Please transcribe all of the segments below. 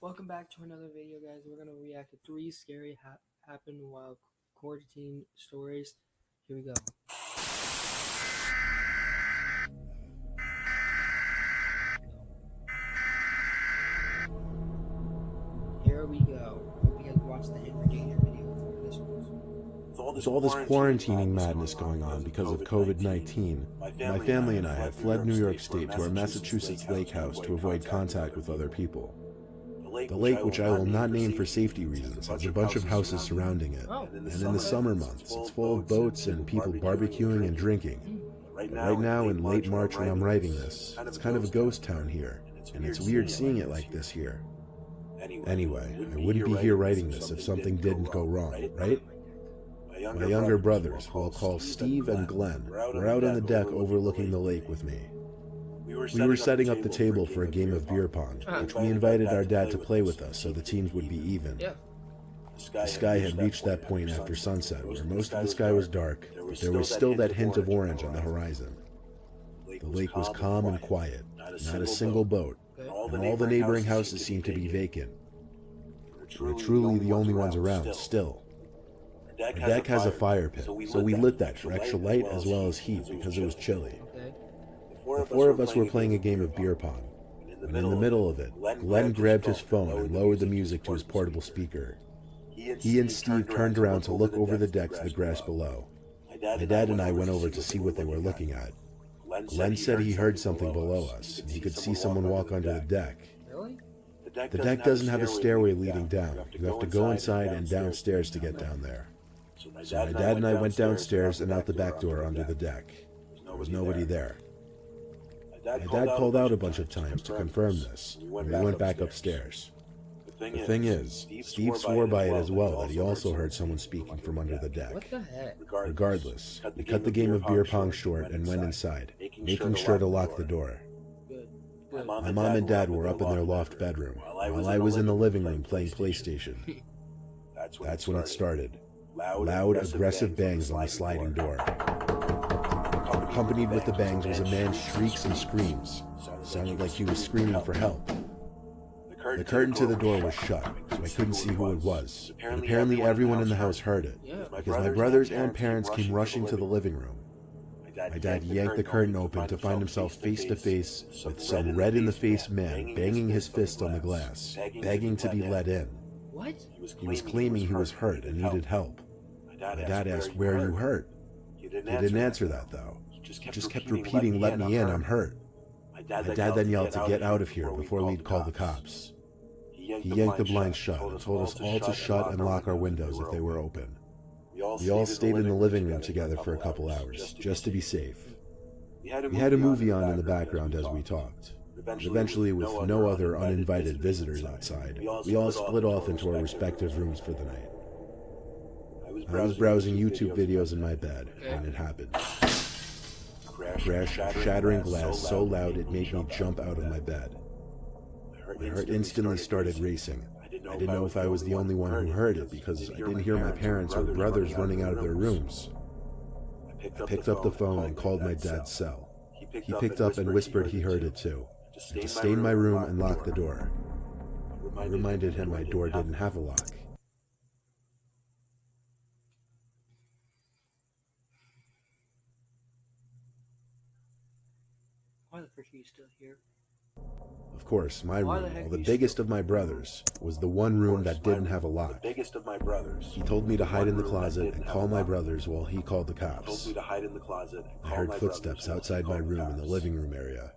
Welcome back to another video, guys. We're gonna react to three scary happen while quarantine stories. Here we go. Here we go. Hope you guys watched the Henry Danger video for this one. With all this quarantining madness going on because of COVID-19, my family and I have fled New York State to our Massachusetts lake house to avoid contact with other people. The lake, which I will not name for safety reasons, has a bunch of houses surrounding it, and in the summer months, it's full of boats and people barbecuing and drinking. But right now, in late March when I'm writing this, it's kind of a ghost town here, and it's weird seeing it like this here. Anyway, I wouldn't be here writing this if something didn't go wrong, right? My younger brothers, who I'll call Steve and Glenn, were out on the deck overlooking the lake with me. We were setting up the table for a game of beer pong, which we invited our dad to play with us so the teams would be even. The sky had reached that point after sunset where most of the sky was dark, but there was still that hint of orange on the horizon. The lake was calm and quiet, not a single boat, and all the neighboring houses seemed to be vacant. We were truly the only ones around still. Our deck has a fire pit, so we lit that for extra light as well as heat because it was chilly. The four of us were playing a game of beer pong, and in the middle of it, Glenn grabbed his phone and lowered the music to his portable speaker. He and Steve turned around to look over the deck to the grass below. My dad and I went over to see what they were looking at. Glenn said he heard something below us, and he could see someone walk under the deck. The deck doesn't have a stairway leading down. You have to go inside and downstairs to get down there. So my dad and I went downstairs and out the back door under the deck. There was nobody there. My dad called out a bunch of times to confirm this, and we went back upstairs. The thing is, Steve swore by it as well that he also heard someone speaking from under the deck. What the heck? Regardless, we cut the game of beer pong short and went inside, making sure to lock the door. My mom and dad were up in their loft bedroom, while I was in the living room playing PlayStation. That's when it started. Loud, aggressive bangs on the sliding door. Accompanied with the bangs was a man's shrieks and screams. Sounded like he was screaming for help. The curtain to the door was shut, so I couldn't see who it was. But apparently everyone in the house heard it, because my brothers and parents came rushing to the living room. My dad yanked the curtain open to find himself face to face with some red-in-the-face man banging his fist on the glass, begging to be let in. What? He was claiming he was hurt and needed help. My dad asked, "Where are you hurt?" He didn't answer that, though. He just kept repeating, "Let me in, I'm hurt." My dad then yelled to get out of here before we'd call the cops. He yanked the blinds shut and told us all to shut and lock our windows if they were open. We all stayed in the living room together for a couple hours, just to be safe. We had a movie on in the background as we talked. Eventually, with no other uninvited visitors outside, we all split off into our respective rooms for the night. I was browsing YouTube videos in my bed when it happened. Crash, shattering glass so loud it made me jump out of my bed. My heart instantly started racing. I didn't know if I was the only one who heard it because I didn't hear my parents or brothers running out of their rooms. I picked up the phone and called my dad's cell. He picked up and whispered he heard it too, and to stay in my room and lock the door. I reminded him my door didn't have a lock. Why the frick are you still here? Of course, my room, the biggest of my brothers, was the one room that didn't have a lock. He told me to hide in the closet and call my brothers while he called the cops. I heard footsteps outside my room in the living room area.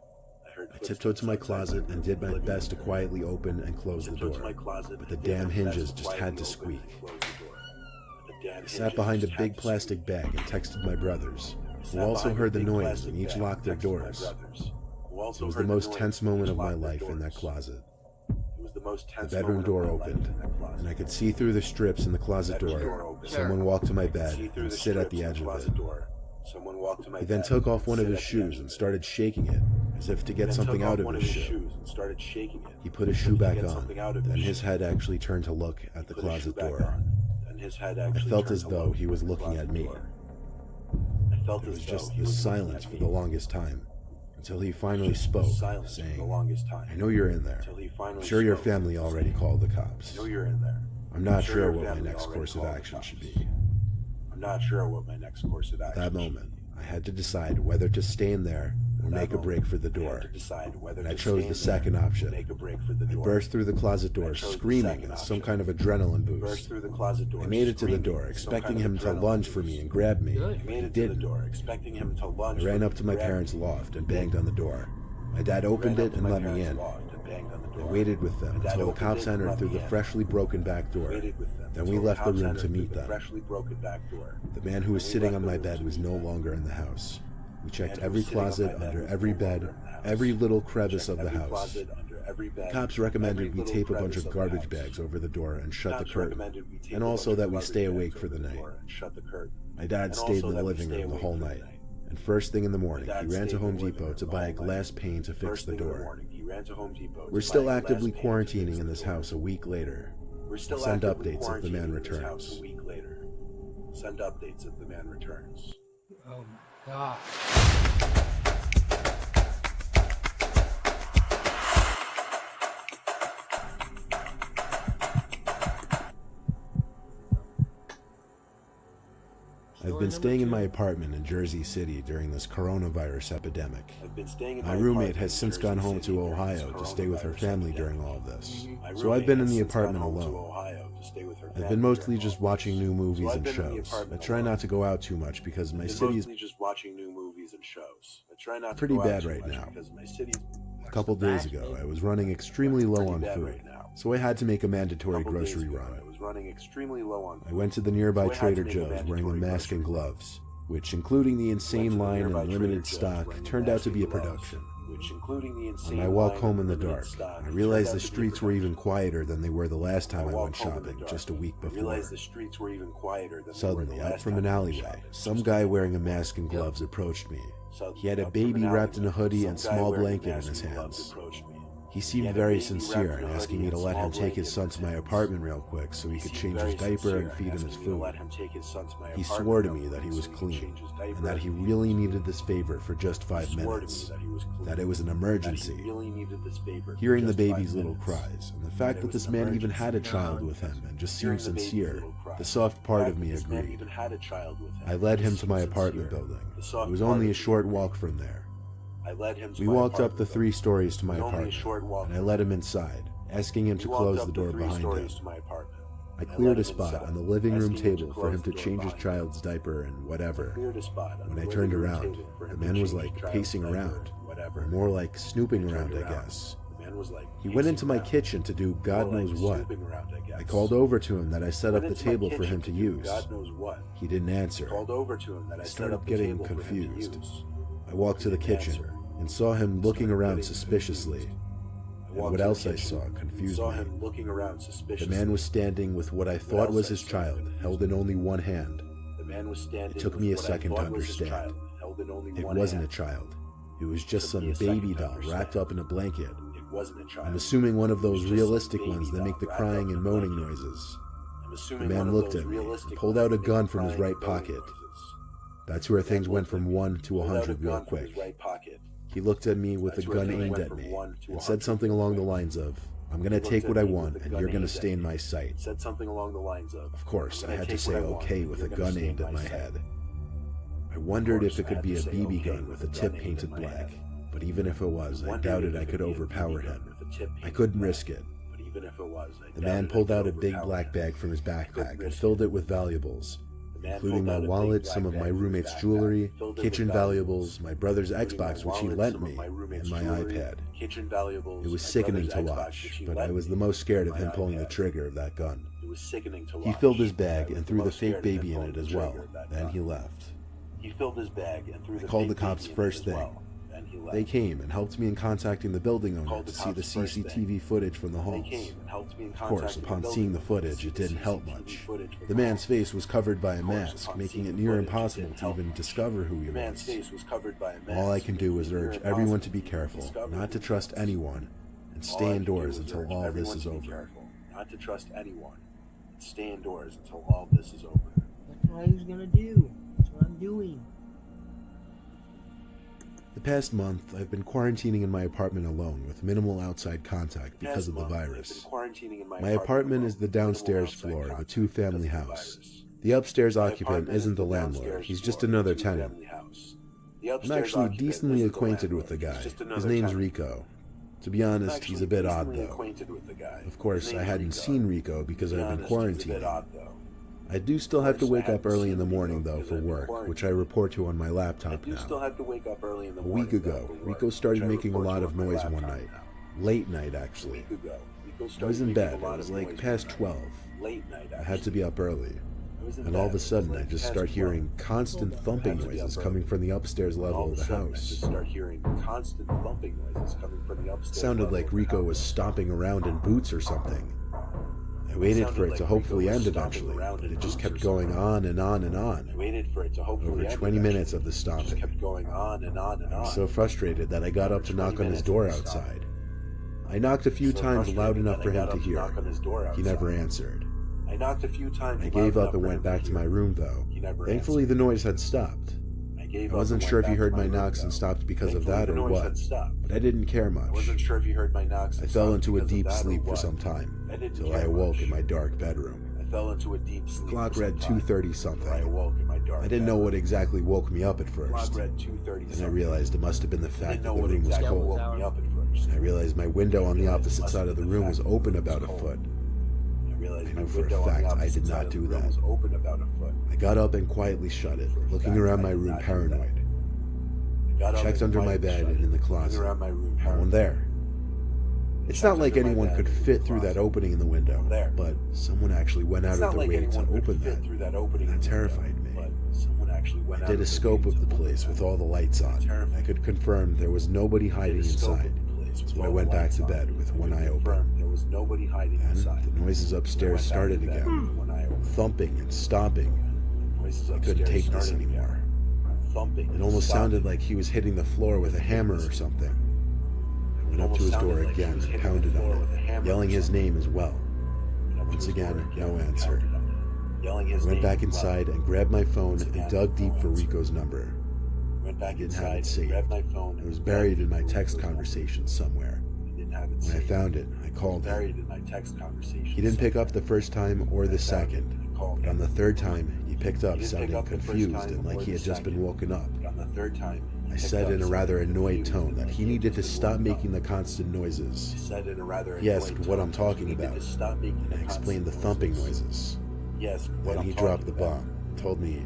I tiptoed to my closet and did my best to quietly open and close the door, but the damn hinges just had to squeak. I sat behind a big plastic bag and texted my brothers, who also heard the noise and each locked their doors. It was the most tense moment of my life in that closet. The bedroom door opened, and I could see through the strips in the closet door. Someone walked to my bed and sit at the edge of it. He then took off one of his shoes and started shaking it, as if to get something out of his shoe. He put his shoe back on, then his head actually turned to look at the closet door. I felt as though he was looking at me. There was just this silence for the longest time, until he finally spoke, saying, "I know you're in there. I'm sure your family already called the cops. I'm not sure what my next course of action should be." At that moment, I had to decide whether to stay in there or make a break for the door, and I chose the second option. I burst through the closet door, screaming in some kind of adrenaline boost. I made it to the door, expecting him to lunge for me and grab me, but he didn't. I ran up to my parents' loft and banged on the door. My dad opened it and let me in. I waited with them until the cops entered through the freshly broken back door. Then we left the room to meet them. The man who was sitting on my bed was no longer in the house. We checked every closet, under every bed, every little crevice of the house. The cops recommended we tape a bunch of garbage bags over the door and shut the curtain, and also that we stay awake for the night. My dad stayed in the living room the whole night, and first thing in the morning, he ran to Home Depot to buy a glass pane to fix the door. We're still actively quarantining in this house a week later. Send updates if the man returns. Oh my god. I've been staying in my apartment in Jersey City during this coronavirus epidemic. My roommate has since gone home to Ohio to stay with her family during all of this. So I've been in the apartment alone. I've been mostly just watching new movies and shows. I try not to go out too much because my city is pretty bad right now. A couple days ago, I was running extremely low on food, so I had to make a mandatory grocery run. I went to the nearby Trader Joe's wearing a mask and gloves, which, including the insane line and limited stock, turned out to be a production. On my walk home in the dark, I realized the streets were even quieter than they were the last time I went shopping, just a week before. Suddenly, out from an alleyway, some guy wearing a mask and gloves approached me. He had a baby wrapped in a hoodie and small blanket in his hands. He seemed very sincere in asking me to let him take his son to my apartment real quick so he could change his diaper and feed him his food. He swore to me that he was clean, and that he really needed this favor for just 5 minutes, that it was an emergency. Hearing the baby's little cries, and the fact that this man even had a child with him and just seemed sincere, the soft part of me agreed. I led him to my apartment building. It was only a short walk from there. We walked up the 3 stories to my apartment, and I let him inside, asking him to close the door behind him. I cleared a spot on the living room table for him to change his child's diaper and whatever. When I turned around, the man was like pacing around, or more like snooping around, I guess. He went into my kitchen to do God knows what. I called over to him that I set up the table for him to use. He didn't answer. I started getting confused. I walked to the kitchen and saw him looking around suspiciously. And what else I saw confused me. The man was standing with what I thought was his child, held in only one hand. It took me a second to understand. It wasn't a child. It was just some baby doll wrapped up in a blanket. I'm assuming one of those realistic ones that make the crying and moaning noises. The man looked at me and pulled out a gun from his right pocket. That's where things went from 1 to 100 real quick. He looked at me with a gun aimed at me and said something along the lines of, "I'm gonna take what I want and you're gonna stay in my sight." Of course, I had to say okay with a gun aimed at my head. I wondered if it could be a BB gun with a tip painted black, but even if it was, I doubted I could overpower him. I couldn't risk it. The man pulled out a big black bag from his backpack and filled it with valuables, including my wallet, some of my roommate's jewelry, kitchen valuables, my brother's Xbox which he lent me, and my iPad. It was sickening to watch, but I was the most scared of him pulling the trigger of that gun. He filled his bag and threw the fake baby in it as well, then he left. I called the cops first thing. They came and helped me in contacting the building owner to see the CCTV footage from the halls. Of course, upon seeing the footage, it didn't help much. The man's face was covered by a mask, making it near impossible to even discover who he was. All I can do is urge everyone to be careful, not to trust anyone, and stay indoors until all this is over. That's what I was gonna do. That's what I'm doing. The past month, I've been quarantining in my apartment alone with minimal outside contact because of the virus. My apartment is the downstairs floor of a two-family house. The upstairs occupant isn't the landlord, he's just another tenant. I'm actually decently acquainted with the guy. His name's Rico. To be honest, he's a bit odd though. Of course, I hadn't seen Rico because I've been quarantining. I do still have to wake up early in the morning though for work, which I report to on my laptop now. A week ago, Rico started making a lot of noise one night. Late night, actually. I was in bed. It was like past 12. I had to be up early. And all of a sudden, I just start hearing constant thumping noises coming from the upstairs level of the house. It sounded like Rico was stomping around in boots or something. I waited for it to hopefully end eventually, but it just kept going on and on and on. Over 20 minutes of the stomping. I was so frustrated that I got up to knock on his door outside. I knocked a few times loud enough for him to hear. He never answered. I gave up and went back to my room though. Thankfully the noise had stopped. I wasn't sure if he heard my knocks and stopped because of that or what, but I didn't care much. I fell into a deep sleep for some time, till I awoke in my dark bedroom. The clock read 2:30 something. I didn't know what exactly woke me up at first. Then I realized it must have been the fact that the room was cold. I realized my window on the opposite side of the room was open about a foot. I knew for a fact I did not do that. I got up and quietly shut it, looking around my room paranoid. I checked under my bed and in the closet. No one there. It's not like anyone could fit through that opening in the window, but someone actually went out of their way to open that. That terrified me. I did a scope of the place with all the lights on. I could confirm there was nobody hiding inside, so I went back to bed with one eye open. And the noises upstairs started again, thumping and stomping. I couldn't take this anymore. It almost sounded like he was hitting the floor with a hammer or something. I went up to his door again and pounded on it, yelling his name as well. Once again, no answer. I went back inside and grabbed my phone and dug deep for Rico's number. I didn't have it saved. It was buried in my text conversation somewhere. When I found it, I called him. He didn't pick up the first time or the second, but on the third time, he picked up sounding confused and like he had just been woken up. I said in a rather annoyed tone that he needed to stop making the constant noises. He asked what I'm talking about, and I explained the thumping noises. Then he dropped the bomb, told me,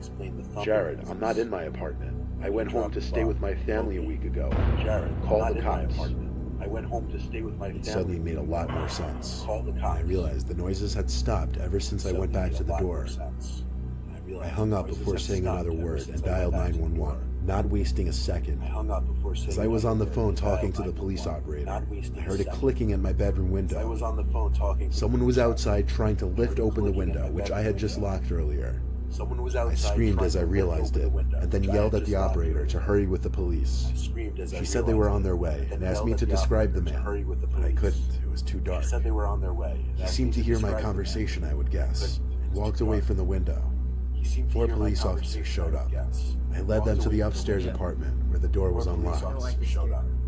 "Jared, I'm not in my apartment. I went home to stay with my family a week ago. Call the cops." It suddenly made a lot more sense. And I realized the noises had stopped ever since I went back to the door. I hung up before saying another word and dialed 911, not wasting a second. As I was on the phone talking to the police operator, I heard it clicking at my bedroom window. Someone was outside trying to lift open the window, which I had just locked earlier. I screamed as I realized it, and then yelled at the operator to hurry with the police. She said they were on their way, and asked me to describe the man, but I couldn't, it was too dark. He seemed to hear my conversation, I would guess, and walked away from the window. 4 police officers showed up. I led them to the upstairs apartment, where the door was unlocked.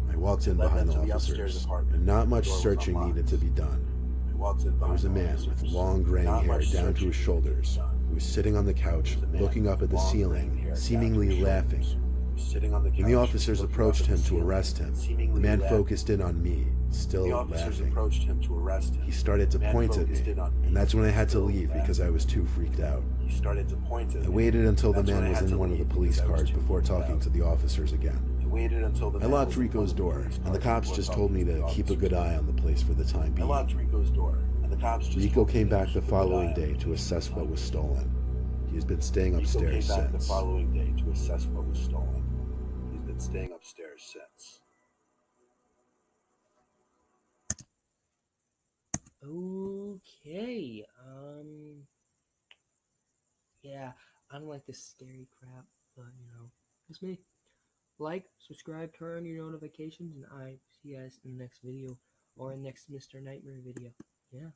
I walked in behind the officers, and not much searching needed to be done. There was a man with long graying hair down to his shoulders, who was sitting on the couch, looking up at the ceiling, seemingly laughing. When the officers approached him to arrest him, the man focused in on me, still laughing. He started to point at me, and that's when I had to leave because I was too freaked out. I waited until the man was in one of the police cars before talking to the officers again. I locked Rico's door, and the cops just told me to keep a good eye on the place for the time being. Rico came back the following day to assess what was stolen. He has been staying upstairs since. Okay, yeah, I don't like this scary crap, but it's me. Like, subscribe, turn on your notifications, and I see you guys in the next video, or in next Mr. Nightmare video. Yeah,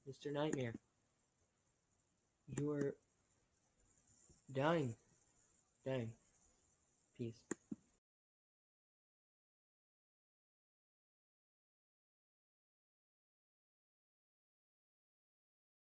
Mr. Nightmare, you are dying. Peace.